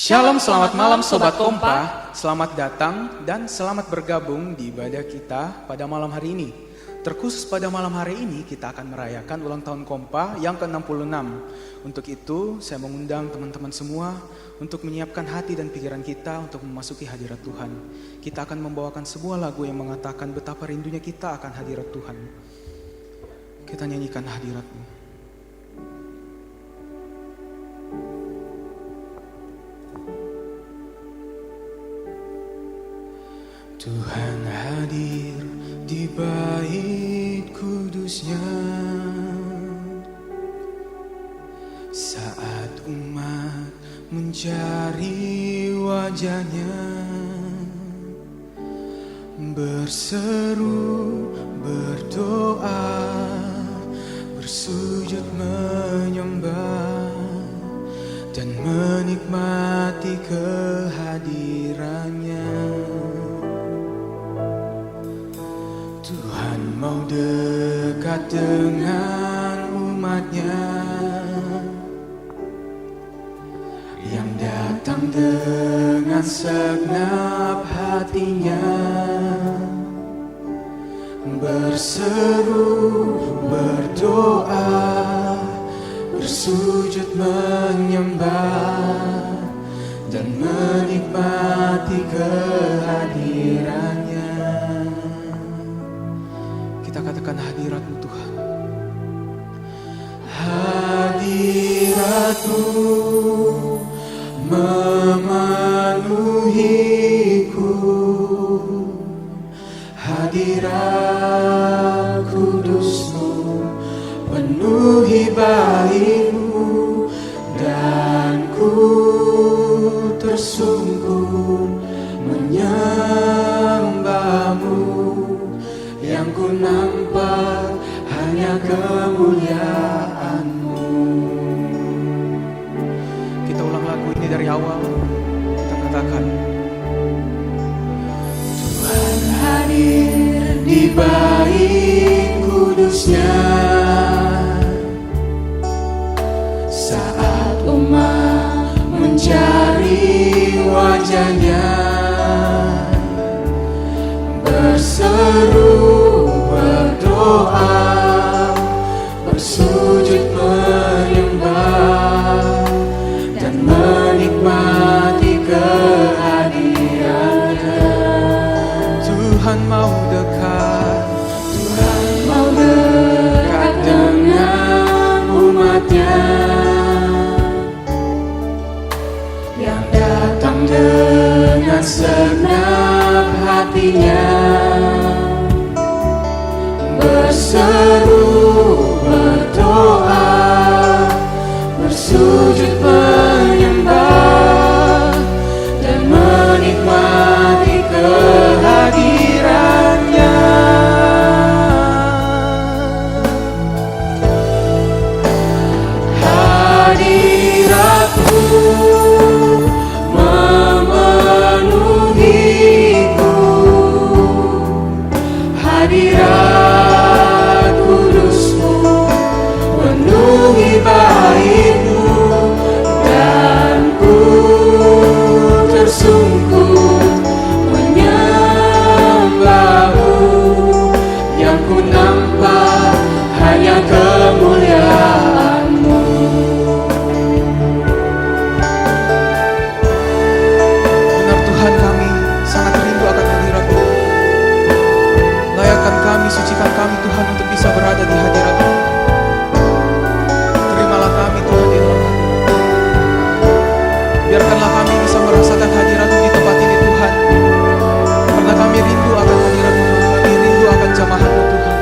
Shalom, selamat malam Sobat Kompa. Selamat datang dan selamat bergabung di ibadah kita pada malam hari ini. Terkhusus pada malam hari ini kita akan merayakan ulang tahun Kompa yang ke-66. Untuk itu saya mengundang teman-teman semua untuk menyiapkan hati dan pikiran kita untuk memasuki hadirat Tuhan. Kita akan membawakan sebuah lagu yang mengatakan betapa rindunya kita akan hadirat Tuhan. Kita nyanyikan hadirat-Mu. Tuhan hadir di bait kudusnya saat umat mencari wajahnya, berseru, berdoa, bersujud menyembah dan menikmati kehadirannya. Tuhan mau dekat dengan umatnya yang datang dengan segenap hatinya, berseru, berdoa, bersujud menyembah dan menikmati kehadirannya. Kita katakan hadirat-Mu Tuhan. Hadirat-Mu memenuhiku, hadirat kudus-Mu penuhi bait-Mu, dan ku tersungkur menyembah-Mu. Yang ku nampak hanya kemuliaan-Mu. Kita ulang lagu ini dari awal. Kita katakan, Tuhan hadir di bait kudusnya saat umat mencari wajahnya, berseru, berdoa, bersujud menyembah dan menikmati kehadirannya. Tuhan mau dekat, Tuhan mau dekat dengan umatnya yang datang dengan segenap hatinya, berseru, berdoa, bersujud menyembah dan menikmati kehadirannya. Hadirat-Mu memenuhiku, hadirat kudus-Mu penuhi bait-Mu, dan ku tersungkur menyembah-Mu. Yang ku nampak hanya kemuliaan-Mu. Benar Tuhan, kami sangat rindu akan hadirat-Mu. Layakkan kami, sucikan kami Tuhan untuk bisa berada di hadirat-Mu. Terimalah kami Tuhan di dalam hadirat-Mu. Biarkanlah kami bisa merasakan hadirat-Mu di tempat ini Tuhan. Karena kami rindu akan hadirat-Mu, kami rindu akan jamahan-Mu Tuhan.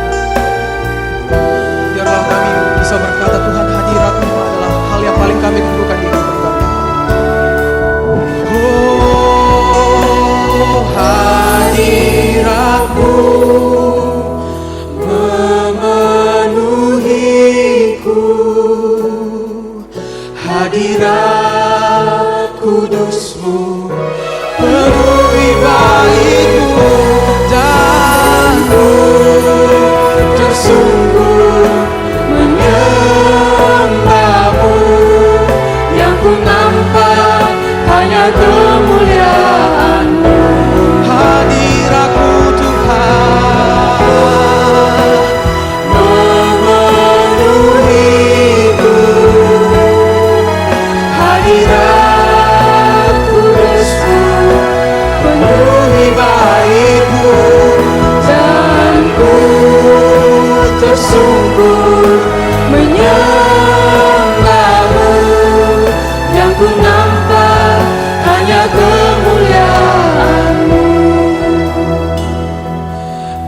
Biarlah kami bisa berkata Tuhan, hadirat-Mu adalah hal yang paling kami rindukan di hidup kami. Oh, hadirat-Mu memenuhiku, hadirat kudus-Mu penuhi bait-Mu, dan ku tersungkur menyembah-Mu. Yang ku nampak hanya tersungkur menyembahmu, yang ku nampak hanya kemuliaan-Mu.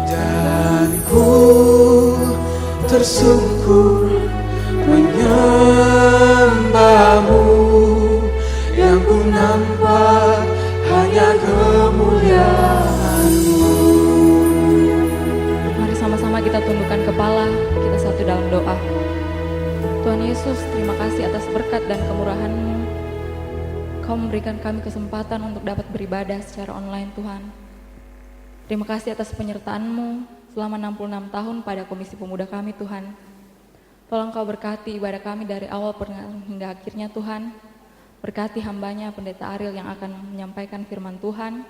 Dan ku tersungkur menyembahmu, yang ku nampak hanya kemuliaan-Mu. Mari sama-sama kita tundukkan kepala, kita satu dalam doa. Tuhan Yesus, terima kasih atas berkat dan kemurahan-Mu. Kau memberikan kami kesempatan untuk dapat beribadah secara online, Tuhan. Terima kasih atas penyertaan-Mu selama 66 tahun pada Komisi Pemuda kami, Tuhan. Tolong Kau berkati ibadah kami dari awal hingga akhirnya, Tuhan. Berkati hambanya Pendeta Ariel yang akan menyampaikan firman Tuhan.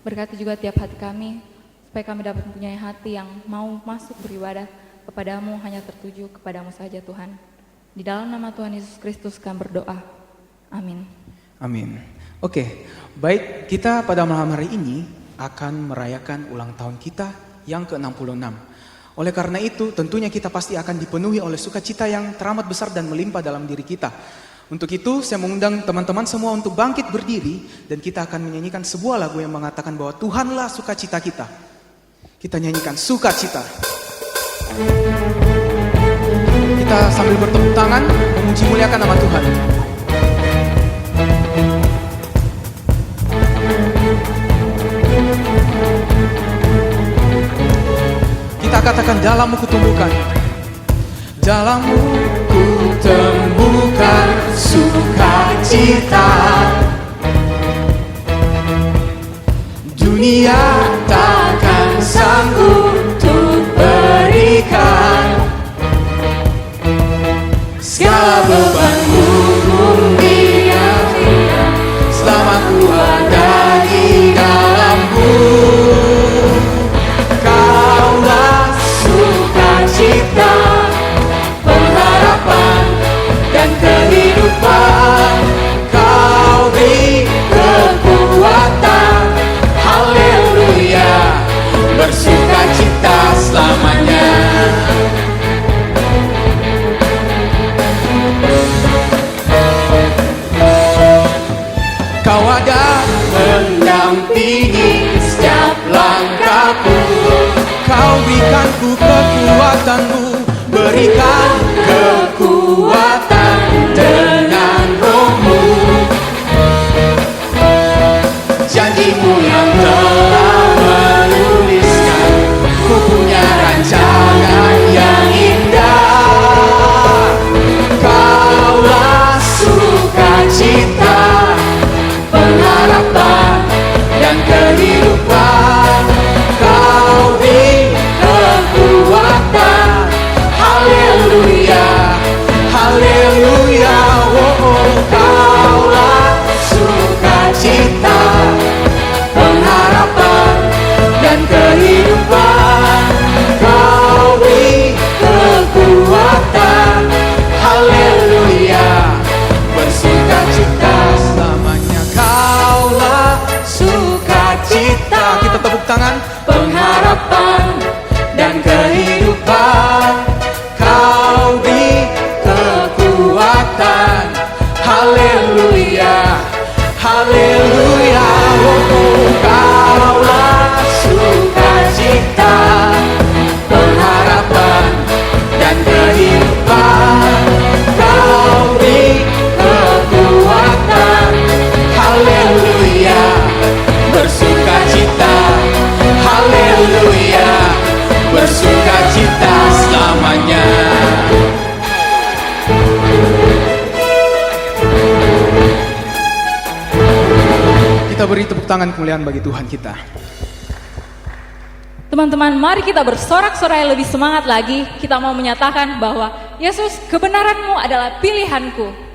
Berkati juga tiap hati kami, supaya kami dapat mempunyai hati yang mau masuk beribadah kepadamu, hanya tertuju kepadamu saja, Tuhan. Di dalam nama Tuhan Yesus Kristus kami berdoa. Amin. Amin. Oke, baik, kita pada malam hari ini akan merayakan ulang tahun kita yang ke-66. Oleh karena itu, tentunya kita pasti akan dipenuhi oleh sukacita yang teramat besar dan melimpah dalam diri kita. Untuk itu, saya mengundang teman-teman semua untuk bangkit berdiri dan kita akan menyanyikan sebuah lagu yang mengatakan bahwa Tuhanlah sukacita kita. Kita nyanyikan sukacita. Kita sambil bertepuk tangan memuji muliakan nama Tuhan. Kita katakan dalammu kutumbuhkan, dalammu kutemukan sukacita. Dunia takkan sanggup untuk berikan. Segala bebanku dia selama ku ada di dalammu. Kaulah sukacita, pengharapan dan kehidupan. Kau beri kekuatan, haleluya, bersukacita selamanya. Kau ada mendampingi setiap langkahku. Kau berikanku kekuatanmu, berikan kekuatan dengan rohmu. Janjimu yang telah menuliskan, ku punya rancangan yang indah. Kaulah sukacita, pengharapan dan kehidupan. Kau beri kekuatan, haleluya, haleluya. Oh, oh. Kaulah sukacita, pengharapan dan kehidupan. Kau beri kekuatan, haleluya, bersukacita selamanya. Kaulah sukacita, kita tepuk tangan, pengharapan dan kehidupan. Kau beri kekuatan, haleluya, haleluya. Oh, oh. Kaulah sukacita, pengharapan dan kehidupan. Kau beri kekuatan, haleluya, bersukacita, haleluya, bersukacita selamanya. Kita beri tepuk tangan kemuliaan bagi Tuhan kita. Teman-teman, mari kita bersorak-sorai lebih semangat lagi. Kita mau menyatakan bahwa Yesus, kebenaran-Mu adalah pilihanku.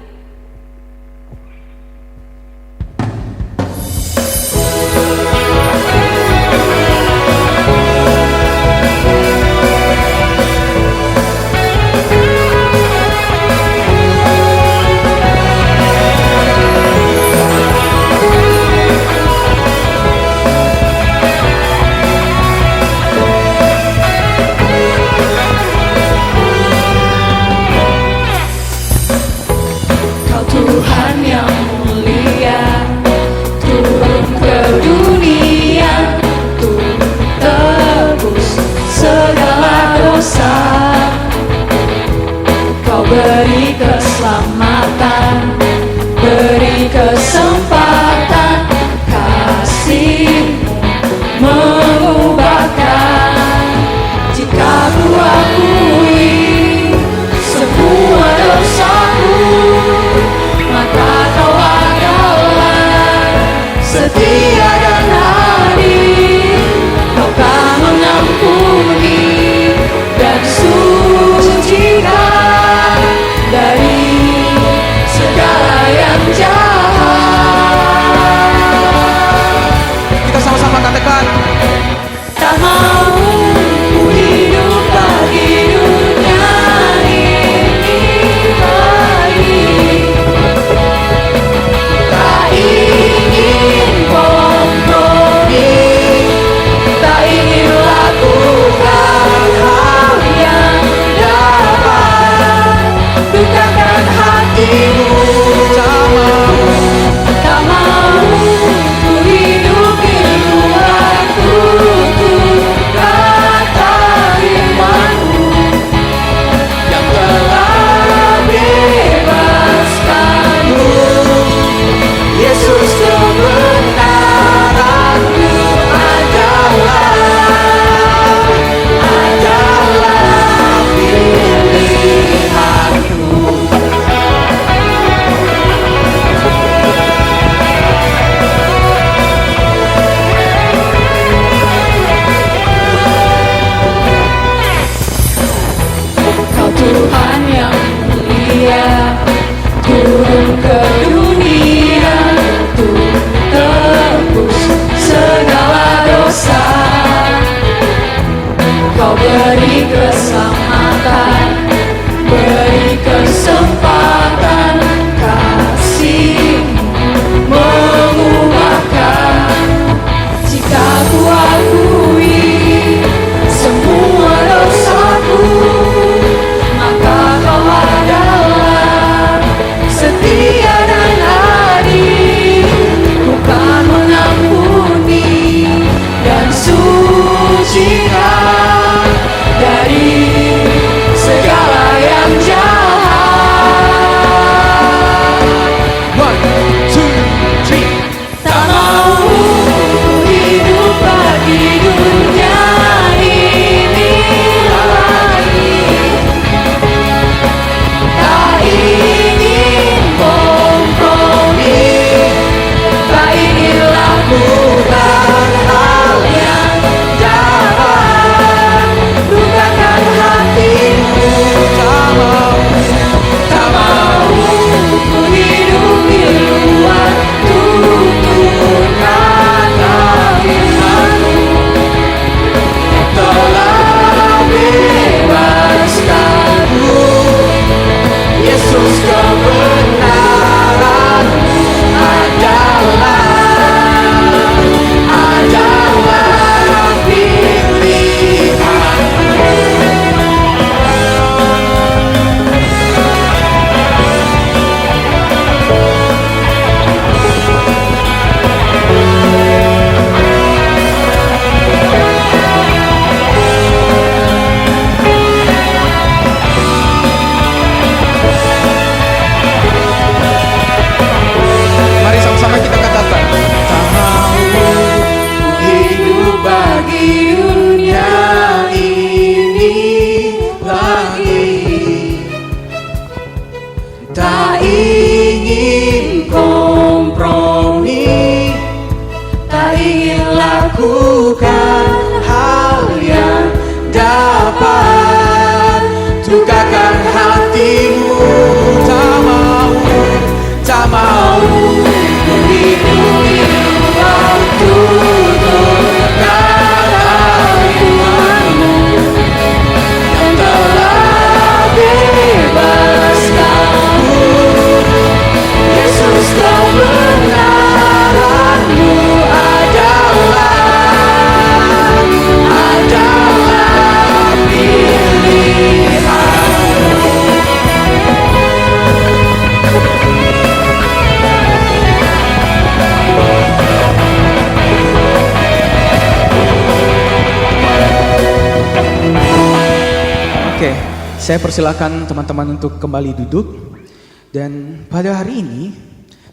Oke, saya persilakan teman-teman untuk kembali duduk. Dan pada hari ini,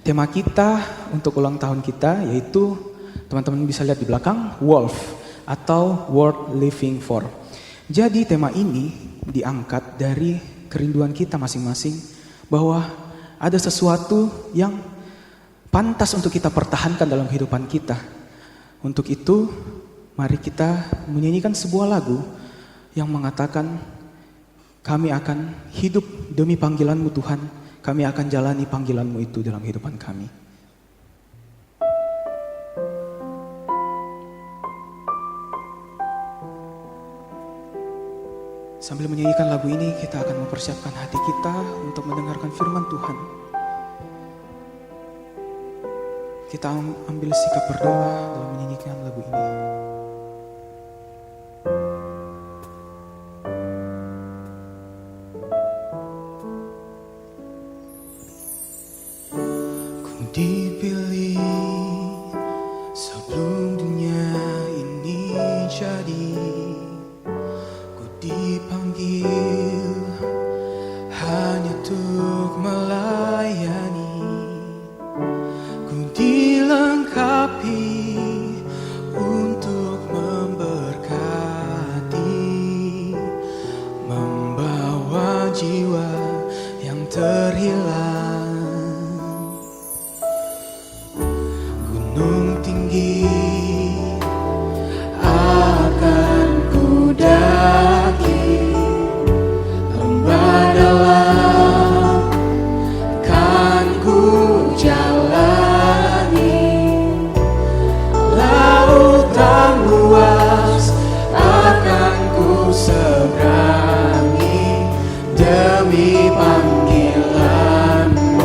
tema kita untuk ulang tahun kita yaitu, teman-teman bisa lihat di belakang, Wolf atau Worth Living For. Jadi tema ini diangkat dari kerinduan kita masing-masing bahwa ada sesuatu yang pantas untuk kita pertahankan dalam kehidupan kita. Untuk itu, mari kita menyanyikan sebuah lagu yang mengatakan, kami akan hidup demi panggilan-Mu Tuhan, kami akan jalani panggilan-Mu itu dalam kehidupan kami. Sambil menyanyikan lagu ini, kita akan mempersiapkan hati kita untuk mendengarkan firman Tuhan. Kita ambil sikap berdoa dalam menyanyikan lagu ini. Dipilih sebelum dunia ini jadi, ku dipanggil hanya untuk melayani, ku dilengkapi untuk memberkati, membawa jiwa yang terhilang. Gunung tinggi akan ku daki, lembah dalam kan ku jalani, lautan luas akan ku seberangi demi panggilan-Mu,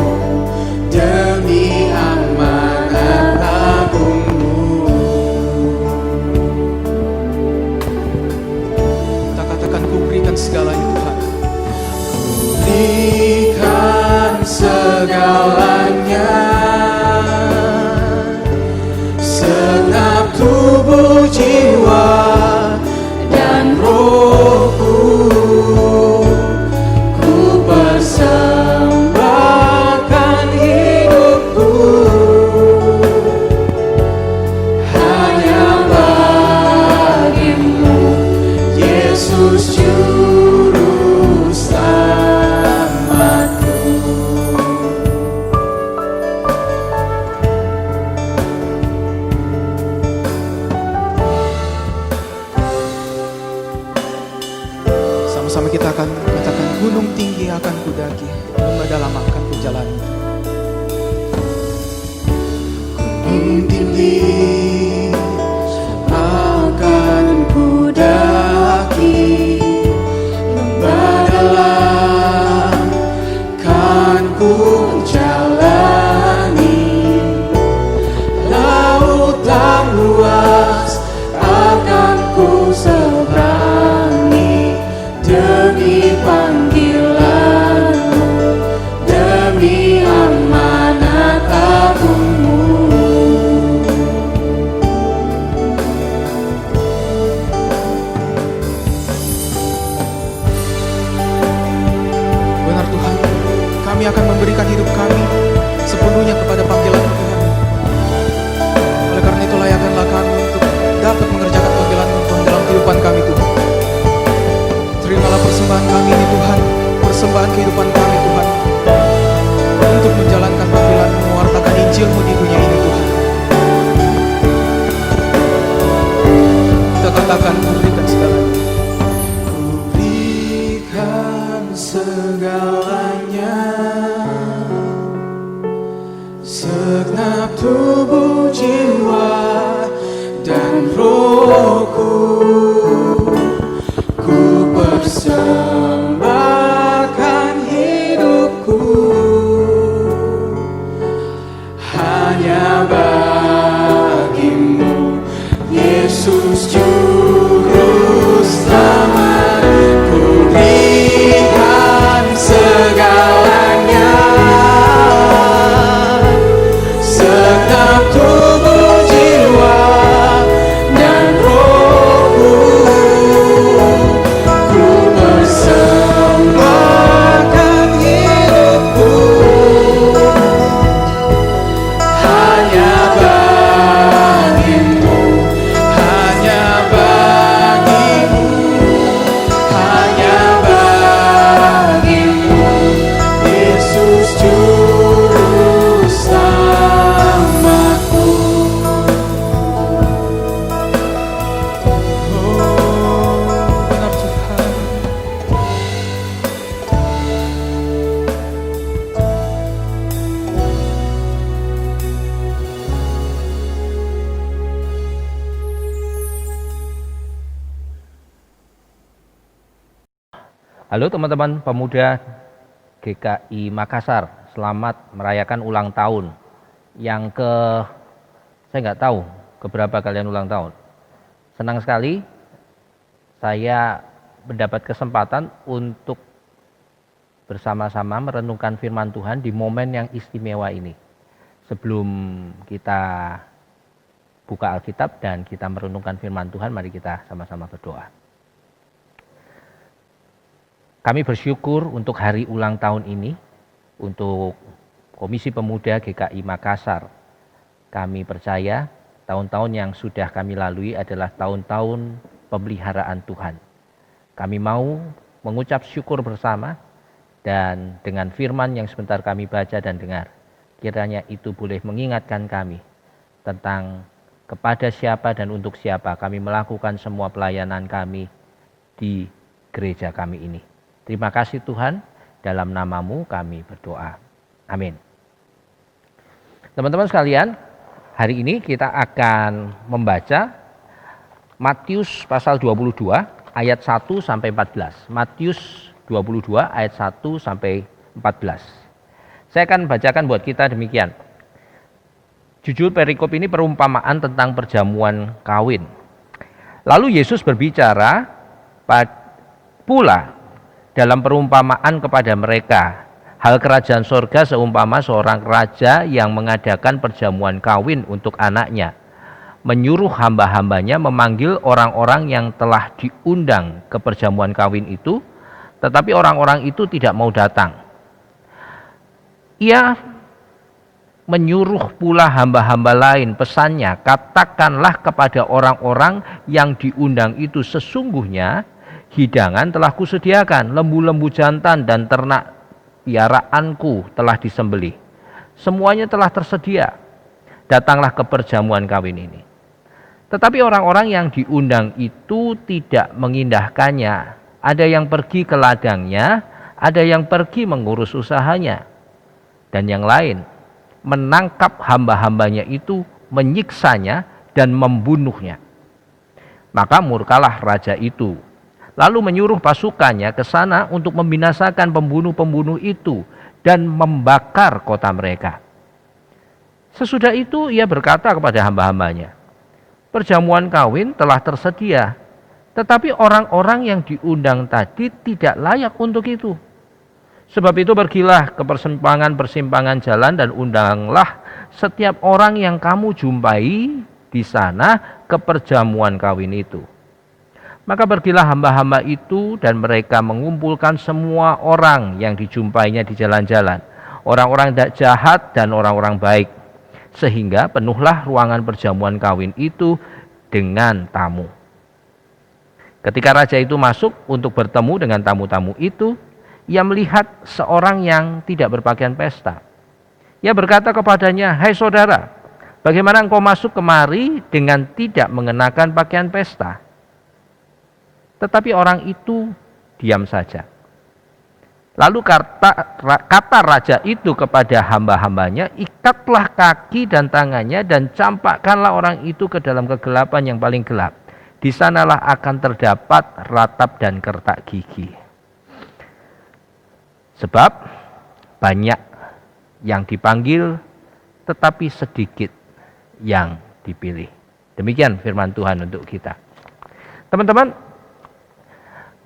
demi amanat agung-Mu. Kita katakan, ku berikan segalanya Tuhan. Ku berikan segalanya, segenap tubuh, jiwa, dan rohku. Ku persembahkan hidupku hanya bagi-Mu, Yesus Juru Selamatku. Sama-sama kita akan katakan, gunung tinggi akan ku daki, lembah dalam akan ku jalani. Gunung tinggi akan ku daki, lembah dalam kan ku jalani, lautan luas akan ku seberangi demi panggilan-Mu, demi amanat agung-Mu. Benar Tuhan, kami akan memberikan hidup kami sepenuhnya kepada panggilan-Mu Tuhan. Oleh karena itu layakkanlah kami untuk dapat mengerjakan panggilan-Mu Tuhan dalam kehidupan kami Tuhan. Terimalah persembahan kami ini Tuhan, persembahan kehidupan kami Tuhan, untuk menjalankan panggilan-Mu, mewartakan Injil-Mu di dunia ini Tuhan. Kita katakan, ku berikan segalanya. Ku berikan segalanya, segenap tubuh, jiwa, dan rohku. Ku persembahkan hidupku hanya bagi-Mu, Yesus Juru Selamat. Ku berikan Halo teman-teman pemuda GKI Makassar, selamat merayakan ulang tahun yang saya nggak tahu keberapa kalian ulang tahun. Senang sekali saya mendapat kesempatan untuk bersama-sama merenungkan firman Tuhan di momen yang istimewa ini. Sebelum kita buka Alkitab dan kita merenungkan firman Tuhan, mari kita sama-sama berdoa. Kami bersyukur untuk hari ulang tahun ini, untuk Komisi Pemuda GKI Makassar. Kami percaya tahun-tahun yang sudah kami lalui adalah tahun-tahun pemeliharaan Tuhan. Kami mau mengucap syukur bersama dan dengan firman yang sebentar kami baca dan dengar, kiranya itu boleh mengingatkan kami tentang kepada siapa dan untuk siapa kami melakukan semua pelayanan kami di gereja kami ini. Terima kasih Tuhan, dalam nama-Mu kami berdoa. Amin. Teman-teman sekalian, hari ini kita akan membaca Matius pasal 22 ayat 1 sampai 14. Matius 22 ayat 1 sampai 14. Saya akan bacakan buat kita demikian. Judul perikop ini perumpamaan tentang perjamuan kawin. Lalu Yesus berbicara pula dalam perumpamaan kepada mereka, hal kerajaan sorga seumpama seorang raja yang mengadakan perjamuan kawin untuk anaknya, menyuruh hamba-hambanya memanggil orang-orang yang telah diundang ke perjamuan kawin itu, tetapi orang-orang itu tidak mau datang. Ia menyuruh pula hamba-hamba lain, pesannya, katakanlah kepada orang-orang yang diundang itu, sesungguhnya hidangan telah kusediakan, lembu-lembu jantan dan ternak piaraanku telah disembelih. Semuanya telah tersedia. Datanglah ke perjamuan kawin ini. Tetapi orang-orang yang diundang itu tidak mengindahkannya. Ada yang pergi ke ladangnya, ada yang pergi mengurus usahanya. Dan yang lain menangkap hamba-hambanya itu, menyiksanya dan membunuhnya. Maka murkalah raja itu, lalu menyuruh pasukannya ke sana untuk membinasakan pembunuh-pembunuh itu dan membakar kota mereka. Sesudah itu ia berkata kepada hamba-hambanya, perjamuan kawin telah tersedia, tetapi orang-orang yang diundang tadi tidak layak untuk itu. Sebab itu pergilah ke persimpangan-persimpangan jalan dan undanglah setiap orang yang kamu jumpai di sana ke perjamuan kawin itu. Maka pergilah hamba-hamba itu dan mereka mengumpulkan semua orang yang dijumpainya di jalan-jalan, orang-orang jahat dan orang-orang baik, sehingga penuhlah ruangan perjamuan kawin itu dengan tamu. Ketika raja itu masuk untuk bertemu dengan tamu-tamu itu, ia melihat seorang yang tidak berpakaian pesta. Ia berkata kepadanya, hai saudara, bagaimana engkau masuk kemari dengan tidak mengenakan pakaian pesta? Tetapi orang itu diam saja. Lalu kata raja itu kepada hamba-hambanya, ikatlah kaki dan tangannya dan campakkanlah orang itu ke dalam kegelapan yang paling gelap. Di sanalah akan terdapat ratap dan kertak gigi. Sebab banyak yang dipanggil, tetapi sedikit yang dipilih. Demikian firman Tuhan untuk kita. Teman-teman,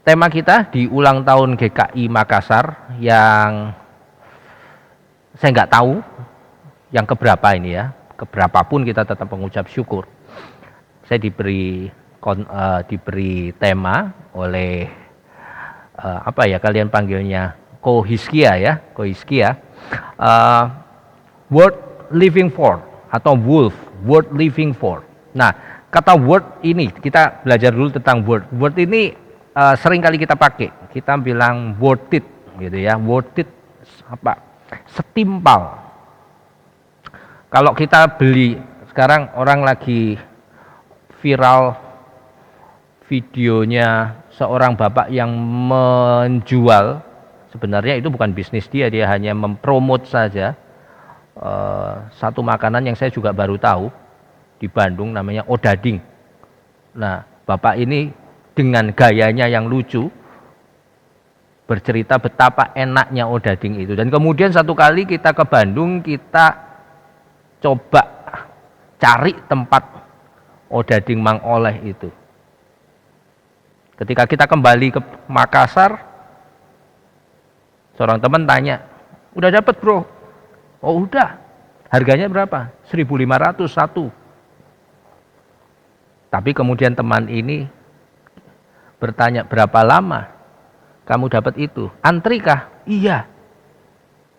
tema kita di ulang tahun GKI Makassar yang saya nggak tahu yang keberapa ini ya, keberapapun kita tetap mengucap syukur. Saya diberi tema oleh kalian panggilnya Ko Hiskia ya, Ko Hiskia, worth living for atau worth living for. Nah, kata worth ini kita belajar dulu tentang worth. Worth ini sering kali kita pakai, kita bilang worth it gitu ya, worth it setimpal. Kalau kita beli, sekarang orang lagi viral videonya seorang bapak yang menjual, sebenarnya itu bukan bisnis dia hanya mempromot saja satu makanan yang saya juga baru tahu di Bandung, namanya odading. Nah, bapak ini dengan gayanya yang lucu, bercerita betapa enaknya odading itu. Dan kemudian satu kali kita ke Bandung, kita coba cari tempat odading Mang Oleh itu. Ketika kita kembali ke Makassar, seorang teman tanya, udah dapat bro? Oh udah. Harganya berapa? 1.500 satu. Tapi kemudian teman ini bertanya, berapa lama kamu dapat itu? Antri kah? Iya.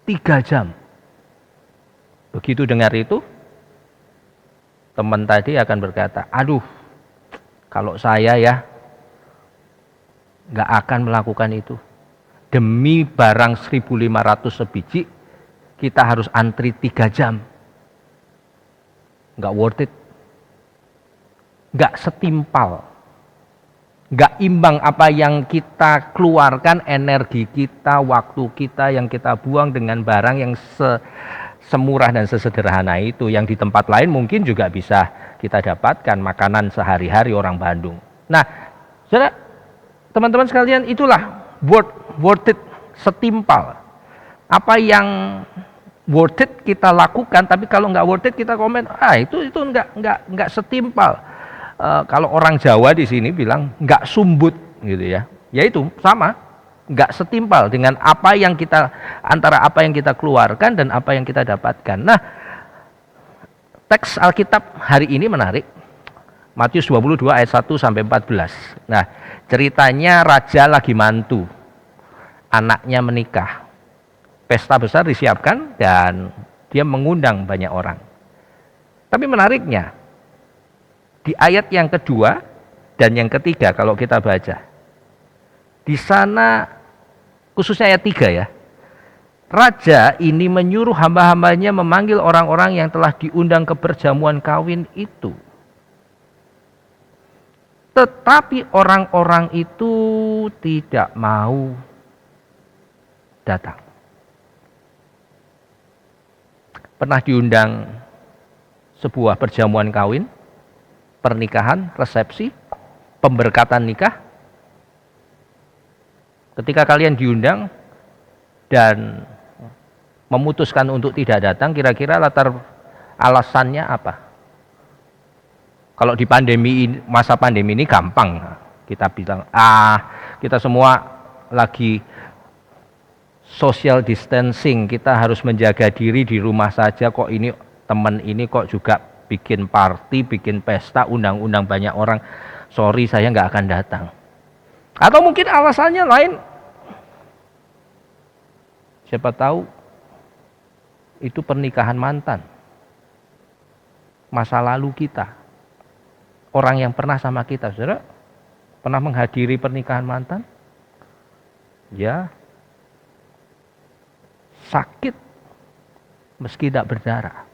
3 jam. Begitu dengar itu, teman tadi akan berkata, aduh, kalau saya ya nggak akan melakukan itu. Demi barang 1.500 sebiji, kita harus antri 3 jam. Nggak worth it. Nggak setimpal. Nggak imbang apa yang kita keluarkan, energi kita, waktu kita yang kita buang dengan barang yang semurah dan sesederhana itu. Yang di tempat lain mungkin juga bisa kita dapatkan makanan sehari-hari orang Bandung. Nah, saudara, teman-teman sekalian, itulah worth it, setimpal. Apa yang worth it kita lakukan, tapi kalau nggak worth it kita komen, itu nggak setimpal. Kalau orang Jawa di sini bilang nggak sumbut gitu ya. Ya itu sama, nggak setimpal dengan apa yang kita, antara apa yang kita keluarkan dan apa yang kita dapatkan. Nah, teks Alkitab hari ini menarik. Matius 22 ayat 1 sampai 14. Nah, ceritanya raja lagi mantu. Anaknya menikah. Pesta besar disiapkan dan dia mengundang banyak orang. Tapi menariknya, di ayat yang kedua dan yang ketiga kalau kita baca, di sana khususnya ayat 3 ya, raja ini menyuruh hamba-hambanya memanggil orang-orang yang telah diundang ke perjamuan kawin itu. Tetapi orang-orang itu tidak mau datang. Pernah diundang sebuah perjamuan kawin, pernikahan, resepsi, pemberkatan nikah. Ketika kalian diundang dan memutuskan untuk tidak datang, kira-kira latar alasannya apa? Kalau di masa pandemi ini gampang, kita bilang, kita semua lagi social distancing, kita harus menjaga diri di rumah saja, kok ini teman ini kok juga bikin party, bikin pesta, undang-undang banyak orang, sorry saya nggak akan datang. Atau mungkin alasannya lain, siapa tahu itu pernikahan mantan, masa lalu kita, orang yang pernah sama kita. Saudara pernah menghadiri pernikahan mantan? Ya, sakit meski tidak berdarah.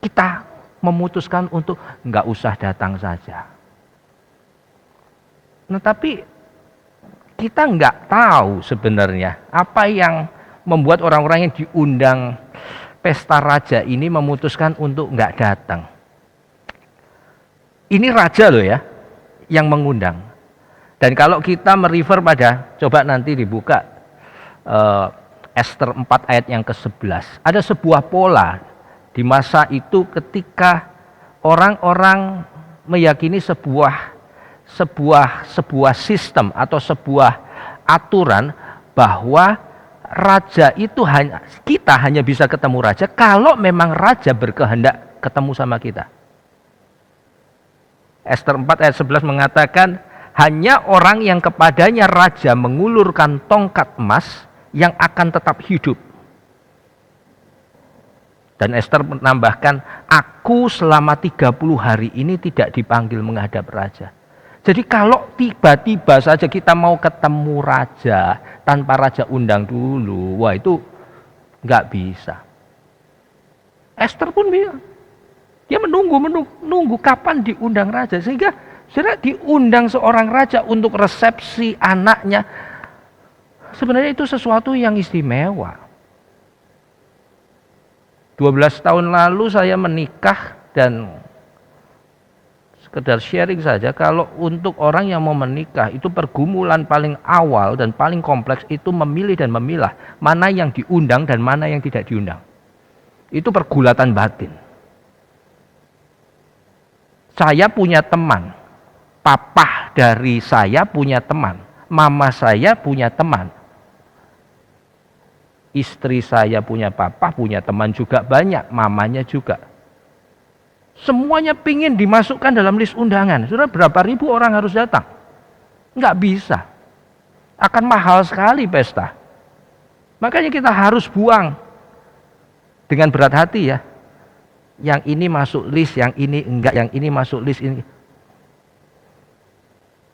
Kita memutuskan untuk nggak usah datang saja. Nah, tapi kita nggak tahu sebenarnya apa yang membuat orang-orang yang diundang pesta raja ini memutuskan untuk nggak datang. Ini raja loh ya yang mengundang. Dan kalau kita merefer pada, coba nanti dibuka Ester 4 ayat yang ke-11. Ada sebuah pola di masa itu ketika orang-orang meyakini sebuah sistem atau sebuah aturan bahwa raja itu kita hanya bisa ketemu raja kalau memang raja berkehendak ketemu sama kita. Ester 4 ayat 11 mengatakan, hanya orang yang kepadanya raja mengulurkan tongkat emas yang akan tetap hidup. Dan Ester menambahkan, aku selama 30 hari ini tidak dipanggil menghadap raja. Jadi kalau tiba-tiba saja kita mau ketemu raja tanpa raja undang dulu, wah itu nggak bisa. Ester pun bilang, dia menunggu kapan diundang raja, sehingga saudara diundang seorang raja untuk resepsi anaknya. Sebenarnya itu sesuatu yang istimewa. 12 tahun lalu saya menikah dan sekedar sharing saja, kalau untuk orang yang mau menikah itu pergumulan paling awal dan paling kompleks itu memilih dan memilah mana yang diundang dan mana yang tidak diundang. Itu pergulatan batin. Saya punya teman, papa dari saya punya teman, mama saya punya teman, istri saya punya papa, punya teman juga banyak, mamanya juga. Semuanya pingin dimasukkan dalam list undangan. Sudah berapa ribu orang harus datang? Nggak bisa. Akan mahal sekali pesta. Makanya kita harus buang dengan berat hati ya. Yang ini masuk list, yang ini enggak, yang ini masuk list ini.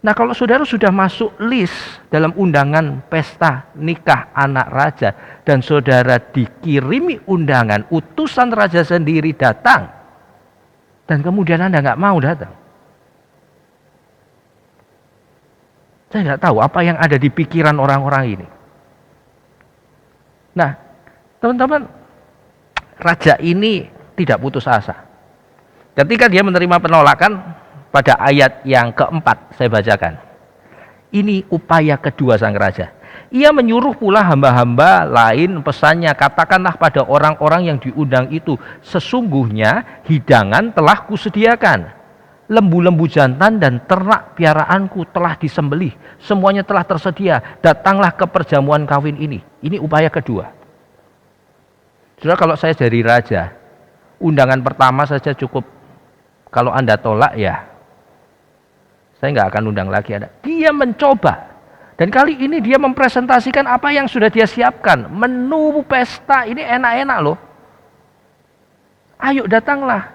Nah, kalau saudara sudah masuk list dalam undangan pesta nikah anak raja dan saudara dikirimi undangan, utusan raja sendiri datang dan kemudian Anda nggak mau datang. Saya nggak tahu apa yang ada di pikiran orang-orang ini. Nah, teman-teman, raja ini tidak putus asa. Ketika dia menerima penolakan, pada ayat yang keempat saya bacakan. Ini upaya kedua sang raja. Ia menyuruh pula hamba-hamba lain, pesannya, katakanlah pada orang-orang yang diundang itu, sesungguhnya hidangan telah kusediakan. Lembu-lembu jantan dan ternak piaraanku telah disembelih. Semuanya telah tersedia. Datanglah ke perjamuan kawin ini. Ini upaya kedua. Saudara, kalau saya jadi raja, undangan pertama saja cukup. Kalau Anda tolak ya, saya nggak akan undang lagi Anda. Dia mencoba. Dan kali ini dia mempresentasikan apa yang sudah dia siapkan. Menu pesta ini enak-enak loh. Ayo datanglah.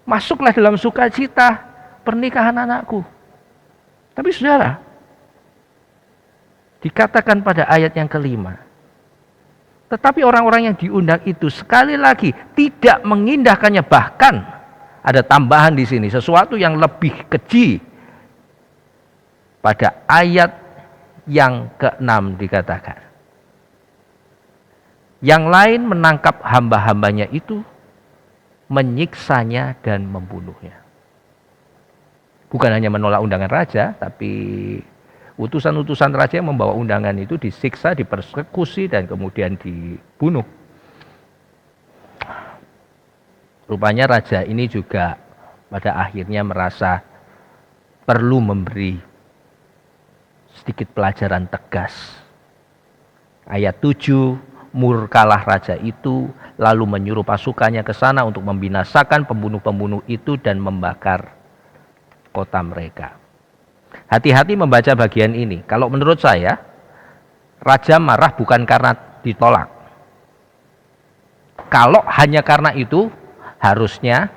Masuklah dalam sukacita pernikahan anakku. Tapi saudara, dikatakan pada ayat yang kelima. Tetapi orang-orang yang diundang itu sekali lagi tidak mengindahkannya, bahkan ada tambahan di sini, sesuatu yang lebih keji. Pada ayat yang ke-6 dikatakan, yang lain menangkap hamba-hambanya itu, menyiksanya dan membunuhnya. Bukan hanya menolak undangan raja, tapi utusan-utusan raja yang membawa undangan itu disiksa, dipersekusi, dan kemudian dibunuh. Rupanya raja ini juga pada akhirnya merasa perlu memberi sedikit pelajaran tegas. Ayat 7, murkalah raja itu, lalu menyuruh pasukannya ke sana untuk membinasakan pembunuh-pembunuh itu dan membakar kota mereka. Hati-hati membaca bagian ini. Kalau menurut saya, raja marah bukan karena ditolak. Kalau hanya karena itu, harusnya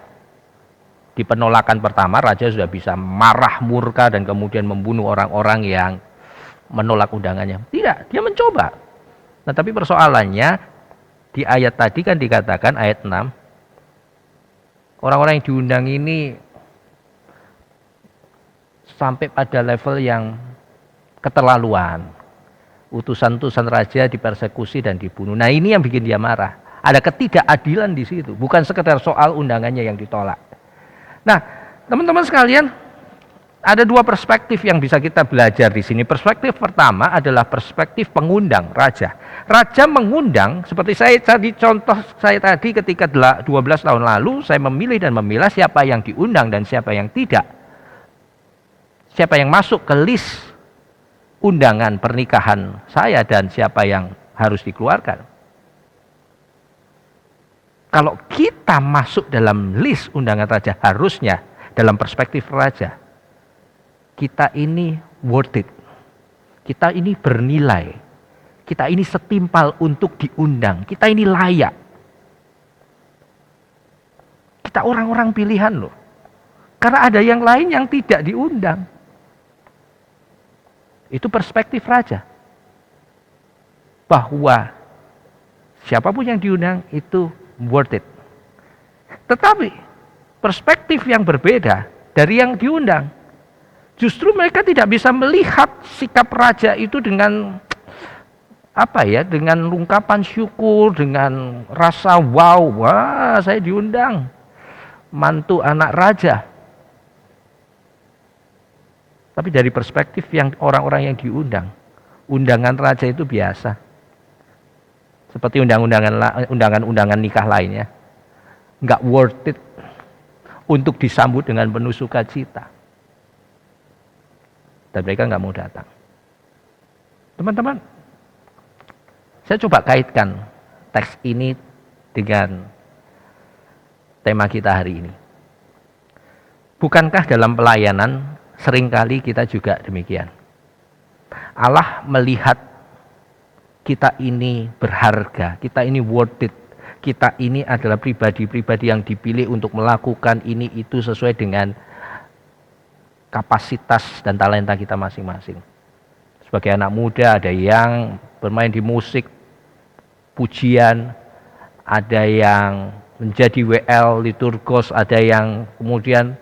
di penolakan pertama raja sudah bisa marah, murka, dan kemudian membunuh orang-orang yang menolak undangannya. Tidak, dia mencoba. Nah, tapi persoalannya di ayat tadi kan dikatakan ayat 6, orang-orang yang diundang ini sampai pada level yang keterlaluan. Utusan-utusan raja dipersekusi dan dibunuh. Nah, ini yang bikin dia marah. Ada ketidakadilan di situ, bukan sekedar soal undangannya yang ditolak. Nah, teman-teman sekalian, ada dua perspektif yang bisa kita belajar di sini. Perspektif pertama adalah perspektif pengundang raja. Raja mengundang, seperti contoh saya tadi ketika 12 tahun lalu, saya memilih dan memilah siapa yang diundang dan siapa yang tidak. Siapa yang masuk ke list undangan pernikahan saya dan siapa yang harus dikeluarkan. Kalau kita masuk dalam list undangan raja, harusnya dalam perspektif raja, kita ini worth it. Kita ini bernilai. Kita ini setimpal untuk diundang. Kita ini layak. Kita orang-orang pilihan loh. Karena ada yang lain yang tidak diundang. Itu perspektif raja. Bahwa siapapun yang diundang itu worth it. Tetapi perspektif yang berbeda dari yang diundang. Justru mereka tidak bisa melihat sikap raja itu dengan dengan ungkapan syukur, dengan rasa wow, wah saya diundang mantu anak raja. Tapi dari perspektif yang orang-orang yang diundang, undangan raja itu biasa. Seperti undangan nikah lainnya. Nggak worth it untuk disambut dengan penuh sukacita. Dan mereka nggak mau datang. Teman-teman, saya coba kaitkan teks ini dengan tema kita hari ini. Bukankah dalam pelayanan seringkali kita juga demikian? Allah melihat kita ini berharga, kita ini worth it, kita ini adalah pribadi-pribadi yang dipilih untuk melakukan ini itu sesuai dengan kapasitas dan talenta kita masing-masing. Sebagai anak muda ada yang bermain di musik, pujian, ada yang menjadi WL, liturgos, ada yang kemudian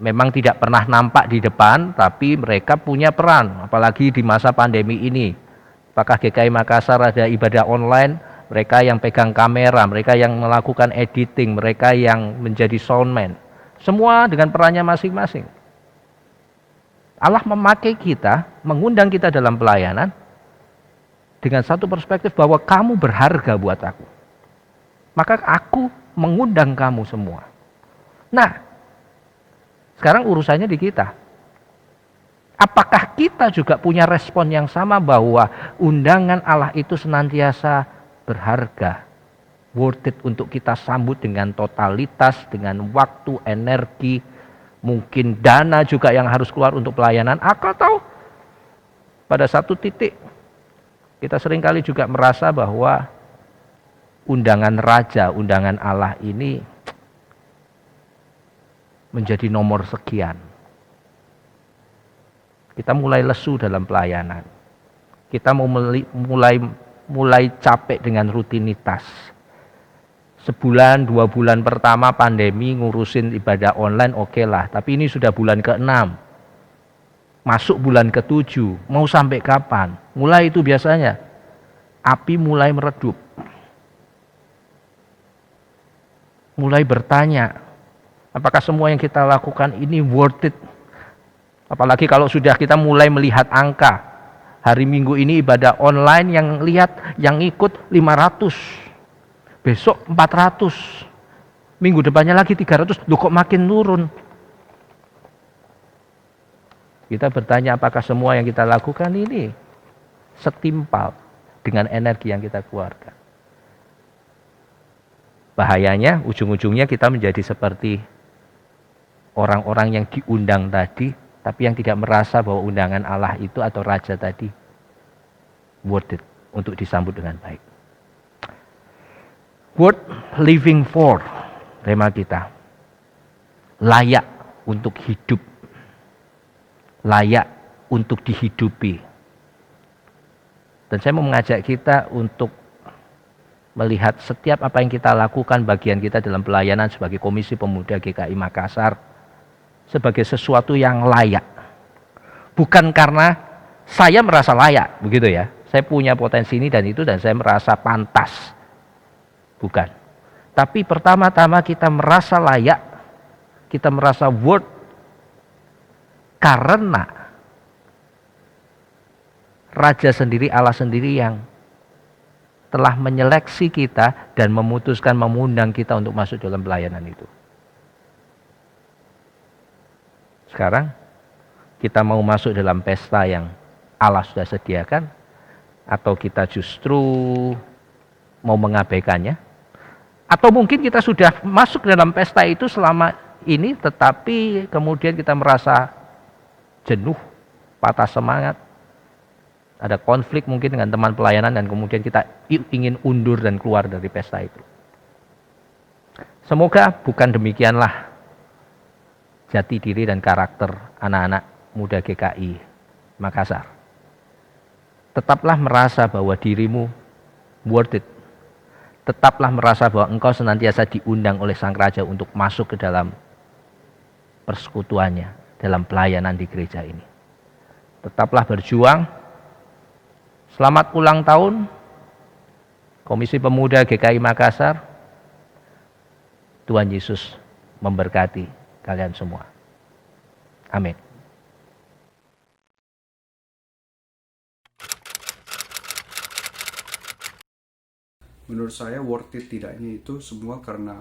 memang tidak pernah nampak di depan, tapi mereka punya peran, apalagi di masa pandemi ini. Apakah GKI Makassar ada ibadah online, mereka yang pegang kamera, mereka yang melakukan editing, mereka yang menjadi soundman. Semua dengan perannya masing-masing. Allah memakai kita, mengundang kita dalam pelayanan dengan satu perspektif bahwa kamu berharga buat aku. Maka aku mengundang kamu semua. Nah, sekarang urusannya di kita. Apakah kita juga punya respon yang sama bahwa undangan Allah itu senantiasa berharga, worth it untuk kita sambut dengan totalitas, dengan waktu, energi, mungkin dana juga yang harus keluar untuk pelayanan, atau pada satu titik kita seringkali juga merasa bahwa undangan raja, undangan Allah ini menjadi nomor sekian. Kita mulai lesu dalam pelayanan. Kita mulai capek dengan rutinitas. Sebulan, 2 bulan pertama pandemi ngurusin ibadah online oke lah. Tapi ini sudah bulan ke-6. Masuk bulan ke-7. Mau sampai kapan? Mulai itu biasanya. Api mulai meredup. Mulai bertanya. Apakah semua yang kita lakukan ini worth it? Apalagi kalau sudah kita mulai melihat angka. Hari Minggu ini ibadah online yang ikut 500. Besok 400, minggu depannya lagi 300, loh kok makin turun? Kita bertanya apakah semua yang kita lakukan ini setimpal dengan energi yang kita keluarkan. Bahayanya ujung-ujungnya kita menjadi seperti orang-orang yang diundang tadi, tapi yang tidak merasa bahwa undangan Allah itu atau Raja tadi worth it untuk disambut dengan baik. Worth living for, tema kita. Layak untuk hidup. Layak untuk dihidupi. Dan saya mau mengajak kita untuk melihat setiap apa yang kita lakukan, bagian kita dalam pelayanan sebagai Komisi Pemuda GKI Makassar, sebagai sesuatu yang layak. Bukan karena saya merasa layak, begitu ya. Saya punya potensi ini dan itu dan saya merasa pantas. Bukan. Tapi pertama-tama kita merasa layak, kita merasa worth karena Raja sendiri, Allah sendiri yang telah menyeleksi kita dan memutuskan mengundang kita untuk masuk dalam pelayanan itu. Sekarang kita mau masuk dalam pesta yang Allah sudah sediakan atau kita justru mau mengabaikannya? Atau mungkin kita sudah masuk dalam pesta itu selama ini tetapi kemudian kita merasa jenuh, patah semangat, ada konflik mungkin dengan teman pelayanan dan kemudian kita ingin undur dan keluar dari pesta itu. Semoga bukan demikianlah jati diri dan karakter anak-anak muda GKI Makassar. Tetaplah merasa bahwa dirimu worth it. Tetaplah merasa bahwa engkau senantiasa diundang oleh Sang Raja untuk masuk ke dalam persekutuannya, dalam pelayanan di gereja ini. Tetaplah berjuang. Selamat ulang tahun Komisi Pemuda GKI Makassar. Tuhan Yesus memberkati kalian semua. Amin. menurut saya worth it tidaknya itu semua karena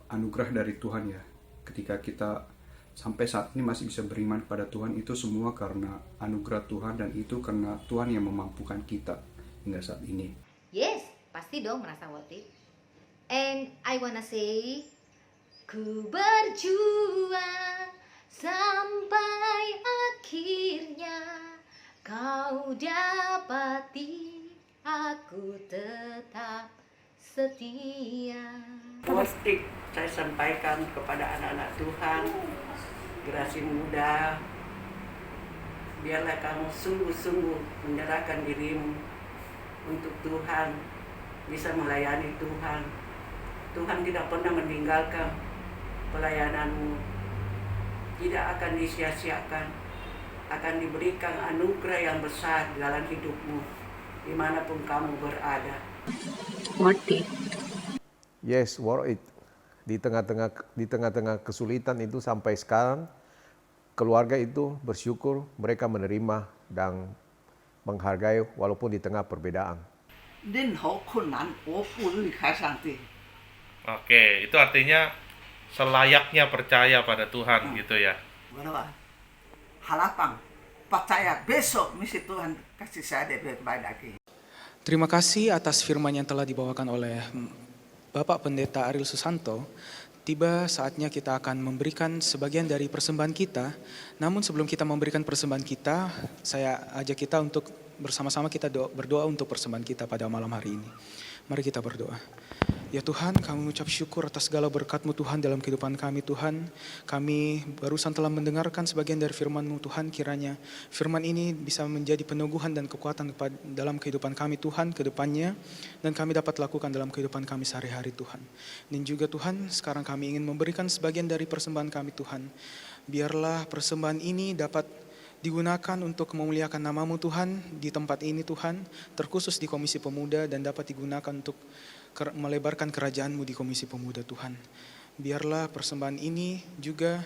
anugerah dari Tuhan ya. Ketika kita sampai saat ini masih bisa beriman kepada Tuhan, itu semua karena anugerah Tuhan, dan itu karena Tuhan yang memampukan kita hingga saat ini. Yes, pasti dong merasa worth it. And I wanna say, ku berjuang sampai akhirnya kau dapati aku tetap setia. Postik saya sampaikan kepada anak-anak Tuhan, generasi muda, biarlah kamu sungguh-sungguh menyerahkan dirimu untuk Tuhan, bisa melayani Tuhan. Tuhan tidak pernah meninggalkan pelayananmu, tidak akan disia-siakan, akan diberikan anugerah yang besar dalam hidupmu, dimanapun kamu berada. Worth it. Yes, worth it. Di tengah-tengah kesulitan itu sampai sekarang, keluarga itu bersyukur mereka menerima dan menghargai walaupun di tengah perbedaan. Oke, itu artinya selayaknya percaya pada Tuhan gitu ya. Harapan, percaya besok misi Tuhan kasih saya lebih baik lagi. Terima kasih atas firman yang telah dibawakan oleh Bapak Pendeta Ariel Susanto. Tiba saatnya kita akan memberikan sebagian dari persembahan kita. Namun sebelum kita memberikan persembahan kita, saya ajak kita untuk bersama-sama kita berdoa untuk persembahan kita pada malam hari ini. Mari kita berdoa. Ya Tuhan, kami mengucap syukur atas segala berkat-Mu Tuhan dalam kehidupan kami Tuhan. Kami barusan telah mendengarkan sebagian dari firman-Mu Tuhan, kiranya firman ini bisa menjadi peneguhan dan kekuatan dalam kehidupan kami Tuhan ke depannya, dan kami dapat lakukan dalam kehidupan kami sehari-hari Tuhan. Dan juga Tuhan, sekarang kami ingin memberikan sebagian dari persembahan kami Tuhan. Biarlah persembahan ini dapat digunakan untuk memuliakan nama-Mu Tuhan di tempat ini Tuhan, terkhusus di Komisi Pemuda, dan dapat digunakan untuk melebarkan kerajaan-Mu di Komisi Pemuda Tuhan. Biarlah persembahan ini juga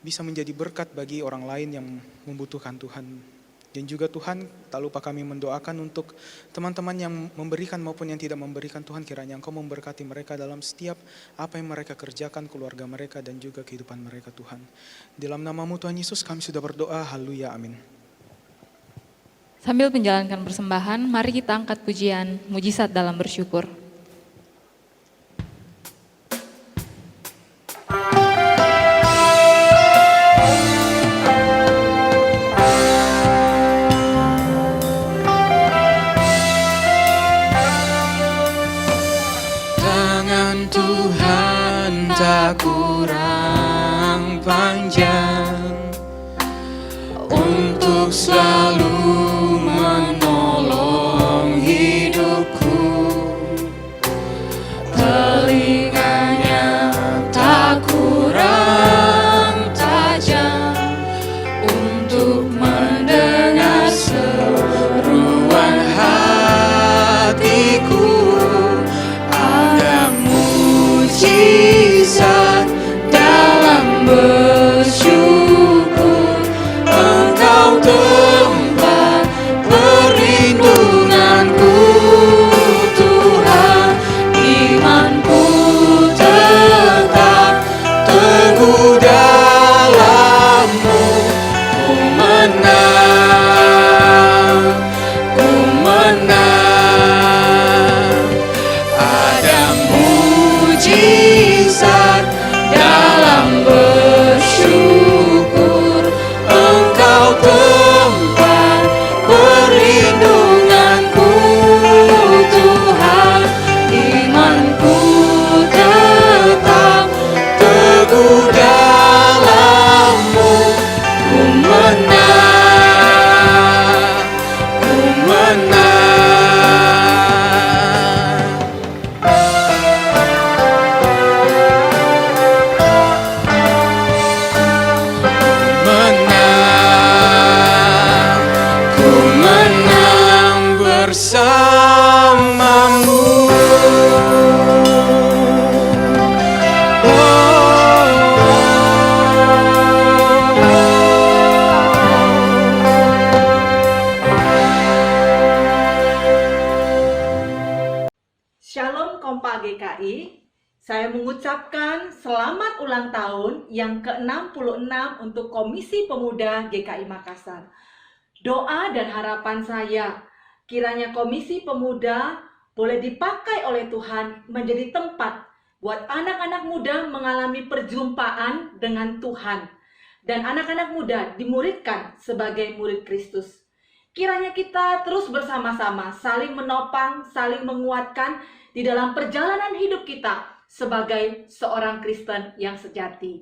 bisa menjadi berkat bagi orang lain yang membutuhkan Tuhan. Dan juga Tuhan, tak lupa kami mendoakan untuk teman-teman yang memberikan maupun yang tidak memberikan Tuhan, kiranya Engkau memberkati mereka dalam setiap apa yang mereka kerjakan, keluarga mereka dan juga kehidupan mereka Tuhan. Dalam nama-Mu Tuhan Yesus kami sudah berdoa, haleluya, amin. Sambil menjalankan persembahan, mari kita angkat pujian mujizat dalam bersyukur. Tak kurang panjang untuk selalu menolong hidupku. Telinganya tak kurang tajam untuk mendengar seruan hatiku. Ada mujizat dalam bersyukur, Engkau tempat perlindunganku Tuhan. Imanku tetap teguh dalam-Mu, ku menang, ku menang. Ada mujizat dalam bersyukur, Engkau tempat perlindunganku Tuhan. Imanku tetap teguh dalam-Mu, ku menang, ku menang. Ku menang bersama-Mu. Shalom Kompa GKI, saya mengucapkan selamat ulang tahun yang ke-66 untuk Komisi Pemuda GKI Makassar. Doa dan harapan saya, kiranya Komisi Pemuda boleh dipakai oleh Tuhan menjadi tempat buat anak-anak muda mengalami perjumpaan dengan Tuhan. Dan anak-anak muda dimuridkan sebagai murid Kristus. Kiranya kita terus bersama-sama saling menopang, saling menguatkan di dalam perjalanan hidup kita sebagai seorang Kristen yang sejati.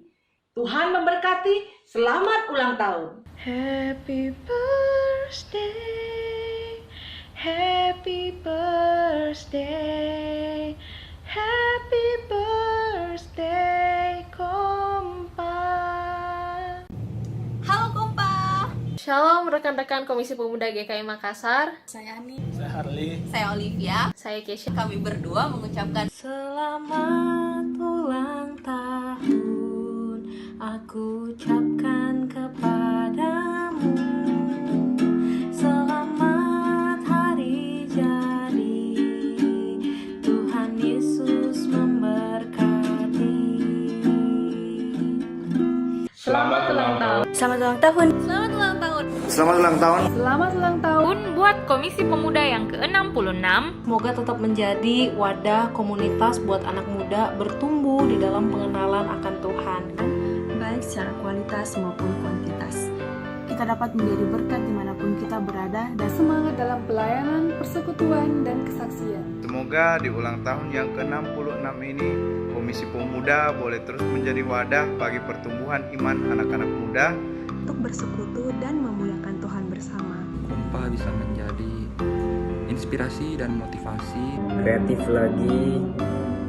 Tuhan memberkati, selamat ulang tahun. Happy birthday, happy birthday, happy birthday Kompa. Halo Kompa. Shalom rekan-rekan Komisi Pemuda GKI Makassar. Saya Ani. Saya Harley. Saya Olivia. Saya Kesha. Kami berdua mengucapkan Selamat ulang tahun, aku ucapkan kepadamu. Selamat hari jadi, Tuhan Yesus memberkati. Selamat ulang tahun. Selamat ulang tahun. Selamat ulang tahun. Selamat ulang tahun. Selamat ulang tahun buat Komisi Pemuda yang ke-66. Semoga tetap menjadi wadah komunitas buat anak muda bertumbuh di dalam pengenalan akan Tuhan, baik secara kualitas maupun kuantitas. Kita dapat menjadi berkat dimanapun kita berada dan semangat dalam pelayanan, persekutuan, dan kesaksian. Semoga di ulang tahun yang ke-66 ini, Komisi Pemuda boleh terus menjadi wadah bagi pertumbuhan iman anak-anak muda Untuk bersekutu dan memuliakan Tuhan bersama. Kompa bisa menjadi inspirasi dan motivasi, kreatif lagi,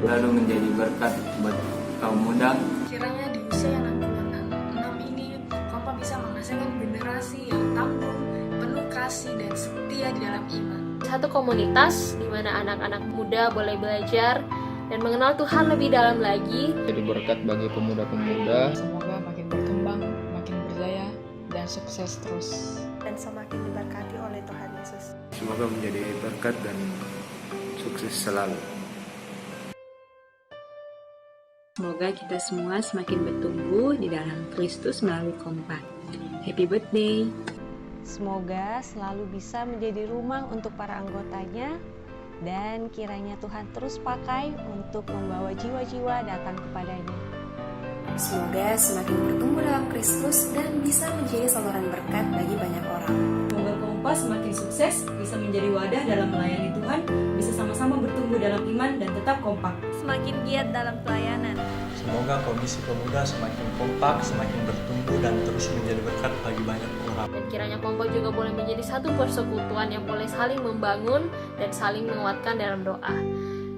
lalu menjadi berkat buat kaum muda. Kiranya di usia yang 66 ini, Kompa bisa menghasilkan generasi yang tangguh, penuh kasih dan setia di dalam iman. Satu komunitas di mana anak-anak muda boleh belajar dan mengenal Tuhan lebih dalam lagi. Jadi berkat bagi pemuda-pemuda. Semoga makin berkembang, makin berjaya, dan sukses terus. Dan semakin diberkati oleh Tuhan Yesus. Semoga menjadi berkat dan sukses selalu. Semoga kita semua semakin bertumbuh di dalam Kristus melalui Kompa. Happy birthday. Semoga selalu bisa menjadi rumah untuk para anggotanya dan kiranya Tuhan terus pakai untuk membawa jiwa-jiwa datang kepadanya. Semoga semakin bertumbuh dalam Kristus dan bisa menjadi saluran berkat bagi banyak orang. Semoga Kompa semakin sukses, bisa menjadi wadah dalam melayani Tuhan, bisa sama-sama bertumbuh dalam iman dan tetap kompak. Semakin giat dalam pelayanan. Semoga Komisi Pemuda semakin kompak, semakin bertumbuh dan terus menjadi berkat bagi banyak orang. Dan kiranya Kompa juga boleh menjadi satu persekutuan yang boleh saling membangun dan saling menguatkan dalam doa.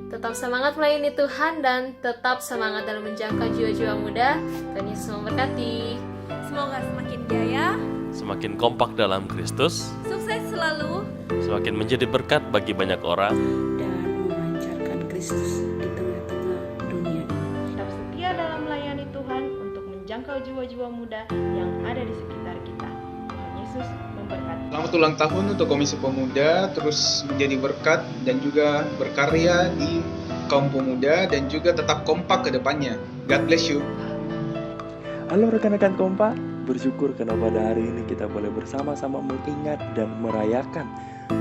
Tetap semangat melayani Tuhan dan tetap semangat dalam menjangkau jiwa-jiwa muda. Tuhan Yesus memberkati. Semoga semakin jaya, semakin kompak dalam Kristus, sukses selalu, semakin menjadi berkat bagi banyak orang, dan memancarkan Kristus di tengah-tengah dunia ini. Tetap setia dalam melayani Tuhan untuk menjangkau jiwa-jiwa muda yang ada di sekitar kita. Tuhan Yesus memberkati. Selamat ulang tahun untuk Komisi Pemuda, terus menjadi berkat dan juga berkarya di kaum pemuda dan juga tetap kompak ke depannya. God bless you. Halo rekan-rekan Kompa, bersyukur karena pada hari ini kita boleh bersama-sama mengingat dan merayakan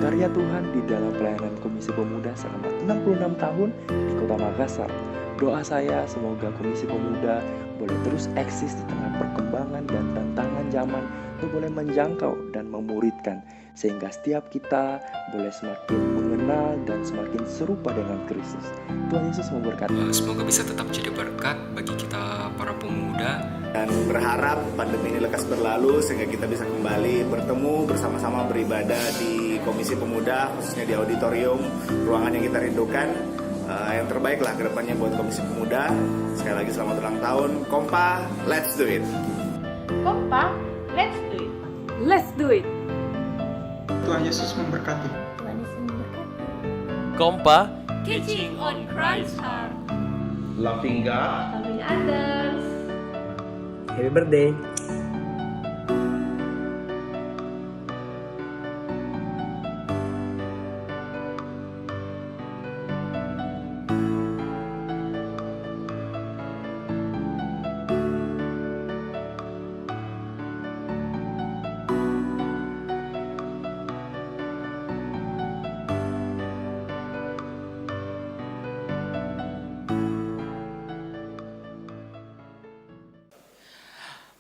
karya Tuhan di dalam pelayanan Komisi Pemuda selama 66 tahun di Kota Makassar. Doa saya semoga Komisi Pemuda boleh terus eksis di tengah perkembangan dan tantangan zaman untuk boleh menjangkau dan memuridkan sehingga setiap kita boleh semakin mengenal dan semakin serupa dengan Kristus. Tuhan Yesus memberkati. Semoga bisa tetap jadi berkat bagi kita para pemuda dan berharap pandemi ini lekas berlalu sehingga kita bisa kembali bertemu bersama-sama beribadah di Komisi Pemuda, khususnya di auditorium, ruangan yang kita rindukan. Yang terbaik lah kedepannya buat Komisi Pemuda. Sekali lagi selamat ulang tahun Kompa, let's do it. Kompa, let's do it. Let's do it. Tuhan Yesus memberkati. Tuhan Yesus memberkati. Kompa, Catching on Christ's heart. Loving God, Loving others. Happy birthday.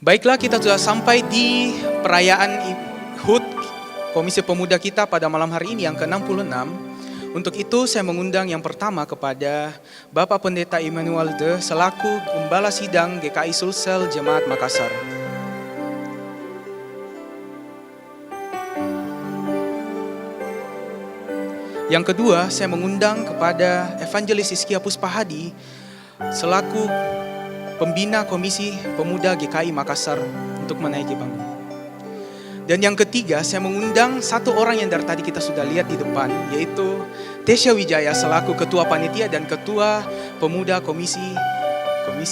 Baiklah, kita sudah sampai di perayaan HUT Komisi Pemuda kita pada malam hari ini yang ke-66. Untuk itu saya mengundang yang pertama kepada Bapak Pendeta Immanuel De selaku Gembala Sidang GKI Sulsel Jemaat Makassar. Yang kedua, saya mengundang kepada Evangelis Hizkia Puspahadi selaku Pembina Komisi Pemuda GKI Makassar untuk menaiki panggung. Dan yang ketiga, saya mengundang satu orang yang dari tadi kita sudah lihat di depan, yaitu Tesya Wijaya selaku Ketua Panitia dan Ketua Pemuda Komisi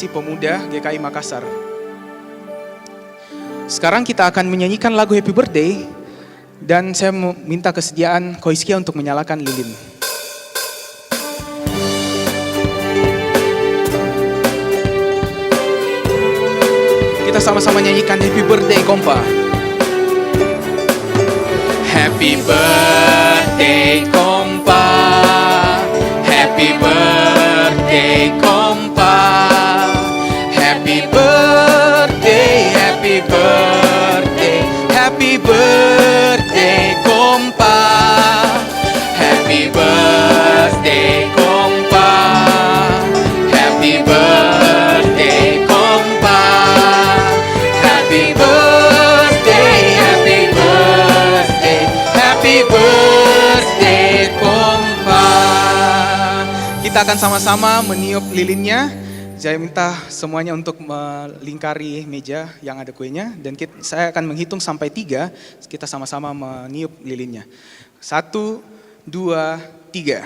Pemuda GKI Makassar. Sekarang kita akan menyanyikan lagu Happy Birthday dan saya minta kesediaan Ko Hizkia untuk menyalakan lilin. Kita sama-sama nyanyikan Happy Birthday Kompa. Happy birthday Kompa, happy birthday Kompa, happy birthday, happy birthday, happy birthday Kompa, happy birthday Kompa, happy birthday Kompa, happy birthday, happy birthday, happy birthday Kompa. Kita akan sama-sama meniup lilinnya. Saya minta semuanya untuk melingkari meja yang ada kuenya dan saya akan menghitung sampai 3. Kita sama-sama meniup lilinnya. 1, 2, 3.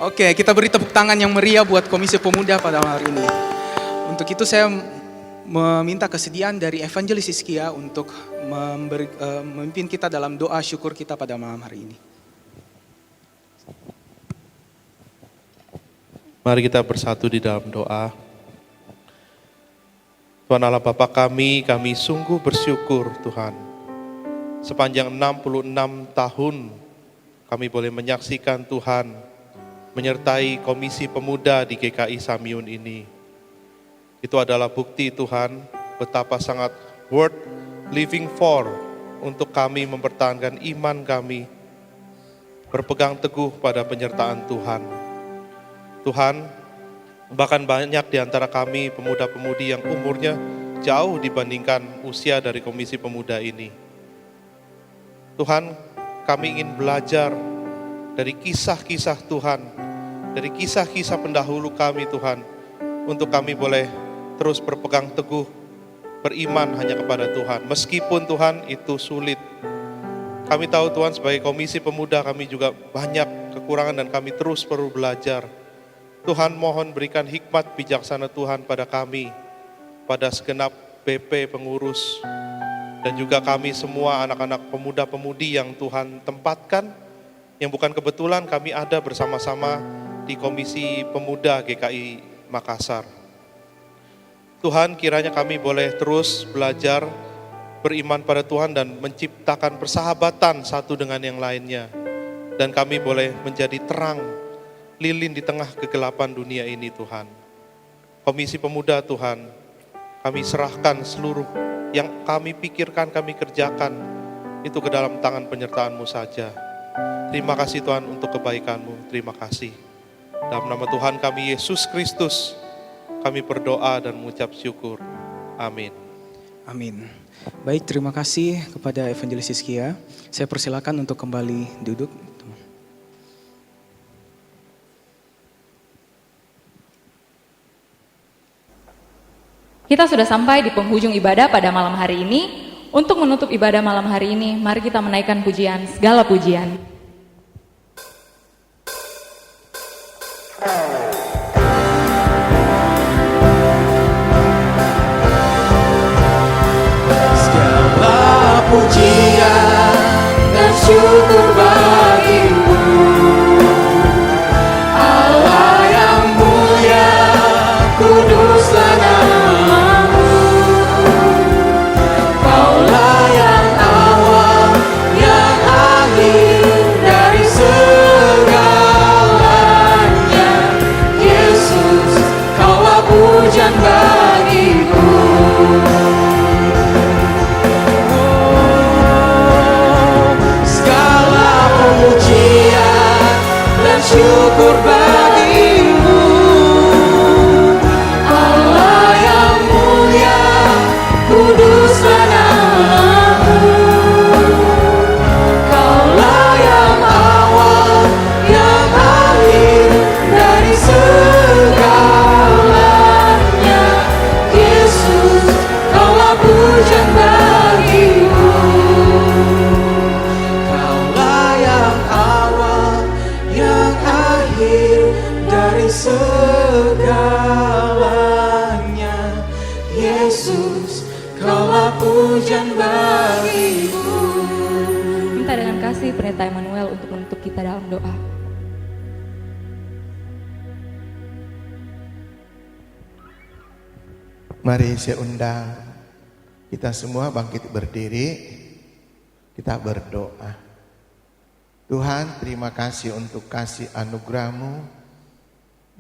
Oke, kita beri tepuk tangan yang meriah buat Komisi Pemuda pada malam hari ini. Untuk itu saya meminta kesediaan dari Evangelis Hizkia untuk memimpin kita dalam doa syukur kita pada malam hari ini. Mari kita bersatu di dalam doa. Tuhan Allah Bapa kami sungguh bersyukur Tuhan. Sepanjang 66 tahun kami boleh menyaksikan Tuhan menyertai Komisi Pemuda di GKI Samyun ini. Itu adalah bukti Tuhan betapa sangat worth living for untuk kami mempertahankan iman kami, berpegang teguh pada penyertaan Tuhan. Tuhan, bahkan banyak di antara kami pemuda-pemudi yang umurnya jauh dibandingkan usia dari Komisi Pemuda ini. Tuhan, kami ingin belajar dari kisah-kisah Tuhan, dari kisah-kisah pendahulu kami Tuhan, untuk kami boleh terus berpegang teguh, beriman hanya kepada Tuhan. Meskipun Tuhan itu sulit. Kami tahu Tuhan sebagai Komisi Pemuda kami juga banyak kekurangan dan kami terus perlu belajar. Tuhan mohon berikan hikmat bijaksana Tuhan pada kami, pada segenap BP pengurus, dan juga kami semua anak-anak pemuda-pemudi yang Tuhan tempatkan, yang bukan kebetulan kami ada bersama-sama di Komisi Pemuda GKI Makassar. Tuhan, kiranya kami boleh terus belajar beriman pada Tuhan dan menciptakan persahabatan satu dengan yang lainnya. Dan kami boleh menjadi terang, lilin di tengah kegelapan dunia ini Tuhan. Komisi Pemuda Tuhan, kami serahkan seluruh yang kami pikirkan, kami kerjakan, itu ke dalam tangan penyertaan-Mu saja. Terima kasih Tuhan untuk kebaikan-Mu, terima kasih. Dalam nama Tuhan kami Yesus Kristus, kami berdoa dan mengucap syukur. Amin. Amin. Baik, terima kasih kepada Evangelis Hizkia. Saya persilakan untuk kembali duduk. Kita sudah sampai di penghujung ibadah pada malam hari ini. Untuk menutup ibadah malam hari ini, mari kita menaikkan pujian, segala pujian. Segala pujian dan syukur bagimu, Allah yang mulia, kuduslah namamu. Kaulah yang awal, yang akhir dari segalanya. Yesus, Kau Bersama dengan kasih Pendeta Emmanuel untuk menutup kita dalam doa. Mari saya undang kita semua bangkit berdiri, kita berdoa. Tuhan, terima kasih untuk kasih anugerah-Mu.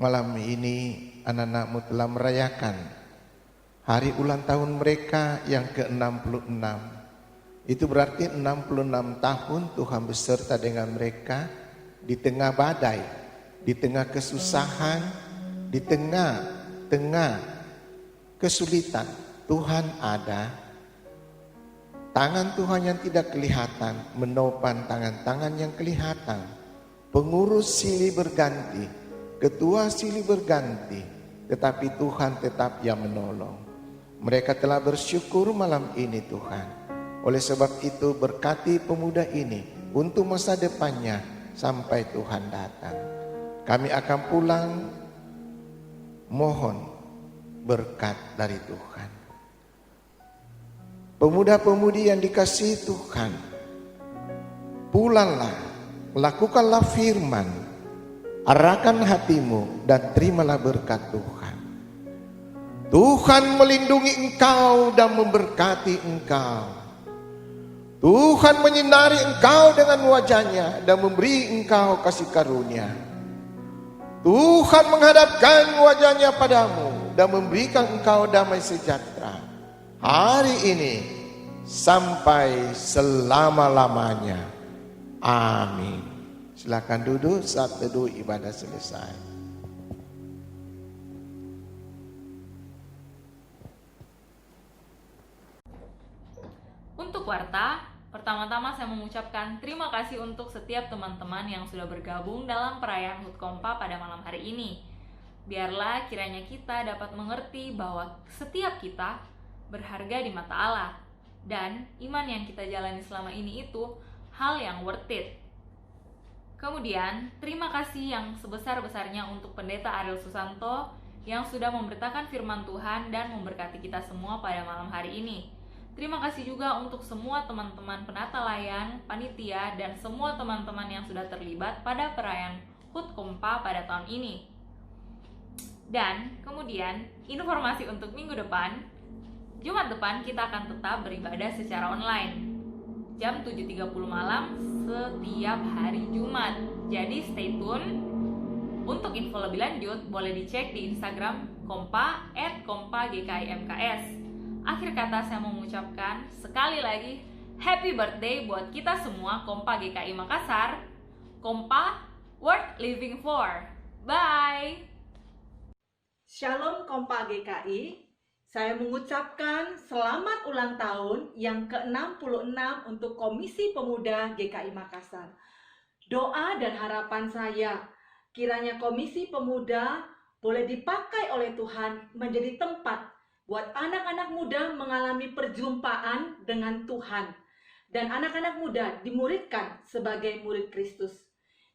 Malam ini anak-anak-Mu telah merayakan hari ulang tahun mereka yang ke-66. Itu berarti 66 tahun Tuhan beserta dengan mereka di tengah badai, di tengah kesusahan, di tengah kesulitan. Tuhan ada. Tangan Tuhan yang tidak kelihatan menopang tangan-tangan yang kelihatan. Pengurus silih berganti, ketua silih berganti, tetapi Tuhan tetap yang menolong. Mereka telah bersyukur malam ini Tuhan. Oleh sebab itu berkati pemuda ini untuk masa depannya sampai Tuhan datang. Kami akan pulang, mohon berkat dari Tuhan. Pemuda-pemudi yang dikasihi Tuhan, pulanglah, lakukanlah firman, arahkan hatimu dan terimalah berkat Tuhan. Tuhan melindungi engkau dan memberkati engkau. Tuhan menyinari engkau dengan wajahnya dan memberi engkau kasih karunia. Tuhan menghadapkan wajahnya padamu dan memberikan engkau damai sejahtera hari ini sampai selama-lamanya. Amin. Silakan duduk saat teduh ibadah selesai. Untuk warta, pertama-tama saya mengucapkan terima kasih untuk setiap teman-teman yang sudah bergabung dalam perayaan HUT Kompa pada malam hari ini. Biarlah kiranya kita dapat mengerti bahwa setiap kita berharga di mata Allah, dan iman yang kita jalani selama ini itu hal yang worth it. Kemudian, terima kasih yang sebesar-besarnya untuk Pendeta Ariel Susanto yang sudah memberitakan firman Tuhan dan memberkati kita semua pada malam hari ini. Terima kasih juga untuk semua teman-teman penata layan, panitia, dan semua teman-teman yang sudah terlibat pada perayaan HUT Kompa pada tahun ini. Dan kemudian, informasi untuk minggu depan, Jumat depan kita akan tetap beribadah secara online jam 7.30 malam setiap hari Jumat. Jadi stay tune. Untuk info lebih lanjut boleh dicek di Instagram Kompa @kompagkimks. Akhir kata saya mengucapkan sekali lagi happy birthday buat kita semua Kompa GKI Makassar. Kompa worth living for. Bye. Shalom Kompa GKI. Saya mengucapkan selamat ulang tahun yang ke-66 untuk Komisi Pemuda GKI Makassar. Doa dan harapan saya, kiranya Komisi Pemuda boleh dipakai oleh Tuhan menjadi tempat buat anak-anak muda mengalami perjumpaan dengan Tuhan. Dan anak-anak muda dimuridkan sebagai murid Kristus.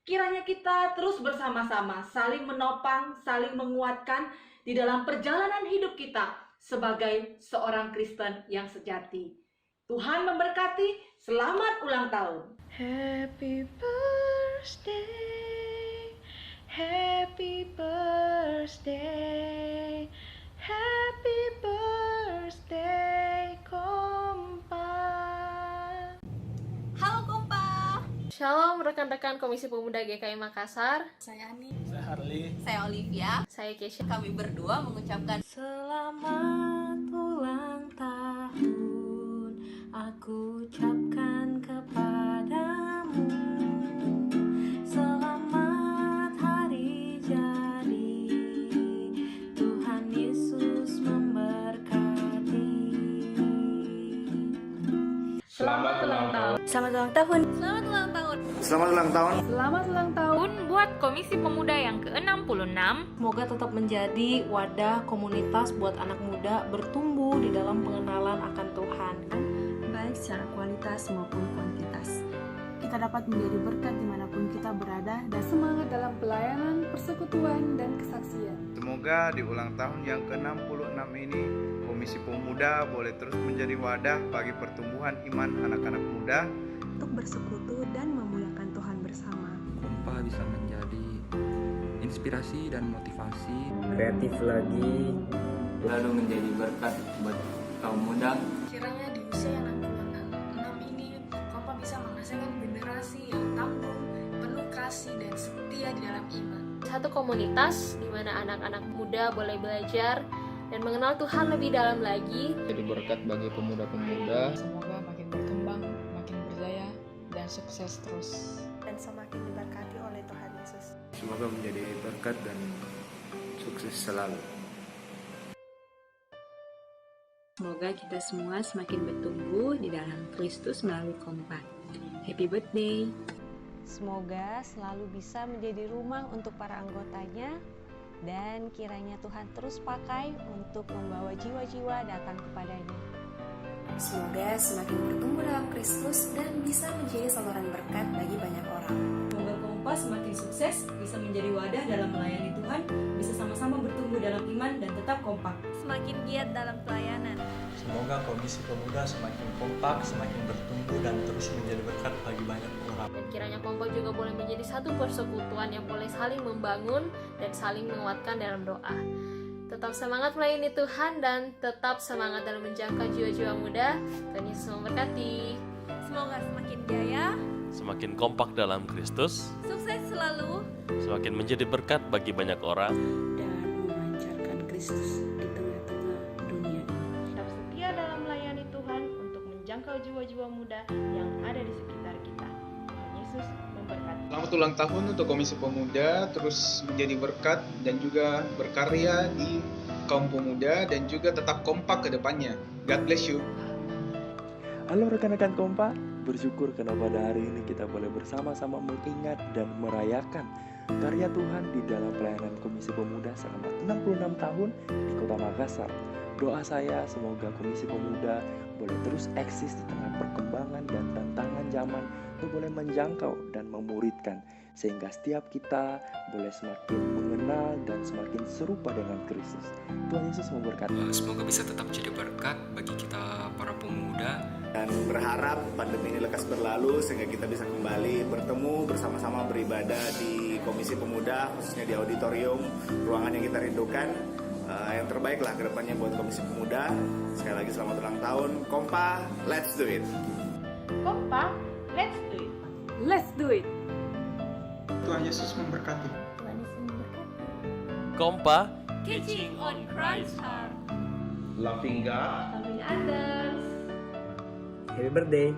Kiranya kita terus bersama-sama saling menopang, saling menguatkan di dalam perjalanan hidup kita sebagai seorang Kristen yang sejati. Tuhan memberkati. Selamat ulang tahun. Happy birthday, happy birthday, happy birthday Kompa. Halo Kompa. Shalom rekan-rekan Komisi Pemuda GKI Makassar. Saya Ani. Saya Harley. Saya Olivia. Saya Kesha. Kami berdua mengucapkan selamat ulang tahun. Aku ucapkan kepadamu. Selamat hari jadi. Tuhan Yesus memberkati. Selamat ulang tahun. Selamat ulang tahun. Selamat ulang tahun. Selamat ulang tahun. Selamat ulang tahun buat Komisi Pemuda yang ke-66. Semoga tetap menjadi wadah komunitas buat anak muda bertumbuh di dalam pengenalan akan Tuhan. Baik secara kualitas maupun kuantitas. Kita dapat menjadi berkat dimanapun kita berada dan semangat dalam pelayanan, persekutuan, dan kesaksian. Semoga di ulang tahun yang ke-66 ini Komisi Pemuda boleh terus menjadi wadah bagi pertumbuhan iman anak-anak muda untuk bersekutu dan memuliakan Tuhan bersama. Kompa bisa menjadi inspirasi dan motivasi. Kreatif lagi, lalu menjadi berkat buat kaum muda. Kiranya di usia yang 66 ini, Kompa bisa menghasilkan generasi yang tangguh, penuh kasih dan setia di dalam iman. Satu komunitas di mana anak-anak muda boleh belajar dan mengenal Tuhan lebih dalam lagi. Jadi berkat bagi pemuda-pemuda. Semoga makin berkembang, makin berjaya, dan sukses terus. Dan semakin diberkati oleh Tuhan Yesus. Semoga menjadi berkat dan sukses selalu. Semoga kita semua semakin bertumbuh di dalam Kristus melalui Kompa. Happy birthday! Semoga selalu bisa menjadi rumah untuk para anggotanya dan kiranya Tuhan terus pakai untuk membawa jiwa-jiwa datang kepadanya. Semoga semakin bertumbuh dalam Kristus dan bisa menjadi saluran berkat bagi banyak orang. Semoga Kompa semakin sukses, bisa menjadi wadah dalam melayani Tuhan, bisa sama-sama bertumbuh dalam iman dan tetap kompak. Semakin giat dalam pelayanan. Semoga Komisi Pemuda semakin kompak, semakin bertumbuh dan terus menjadi berkat bagi banyak orang. Dan kiranya Kompa juga boleh menjadi satu persekutuan yang boleh saling membangun dan saling menguatkan dalam doa. Tetap semangat melayani Tuhan dan tetap semangat dalam menjangkau jiwa-jiwa muda. Tuhan Yesus memberkati. Semoga semakin jaya, semakin kompak dalam Kristus, sukses selalu, semakin menjadi berkat bagi banyak orang, dan memancarkan Kristus di tengah-tengah dunia ini. Tetap setia dalam melayani Tuhan untuk menjangkau jiwa-jiwa muda yang ada di sekitar kita. Tuhan Yesus memberkati. Selamat ulang tahun untuk Komisi Pemuda, terus menjadi berkat dan juga berkarya di kaum pemuda dan juga tetap kompak ke depannya. God bless you. Halo rekan-rekan Kompa, bersyukur karena pada hari ini kita boleh bersama-sama mengingat dan merayakan karya Tuhan di dalam pelayanan Komisi Pemuda selama 66 tahun di Kota Makassar. Doa saya semoga Komisi Pemuda boleh terus eksis di tengah perkembangan dan tantangan zaman untuk boleh menjangkau dan memuridkan sehingga setiap kita boleh semakin mengenal dan semakin serupa dengan Kristus. Tuhan Yesus memberkati. Semoga bisa tetap jadi berkat bagi kita para pemuda. Dan berharap pandemi ini lekas berlalu sehingga kita bisa kembali bertemu bersama-sama beribadah di Komisi Pemuda, khususnya di auditorium, ruangan yang kita rindukan. Yang terbaik lah ke depannya buat Komisi Pemuda. Sekali lagi selamat ulang tahun. Kompa, let's do it. Kompa, let's do it. Let's do it. Tuhan Yesus memberkati. Tuhan Yesus memberkati. Kompa, Catching on Christ's heart. Loving God, Loving others. Happy birthday.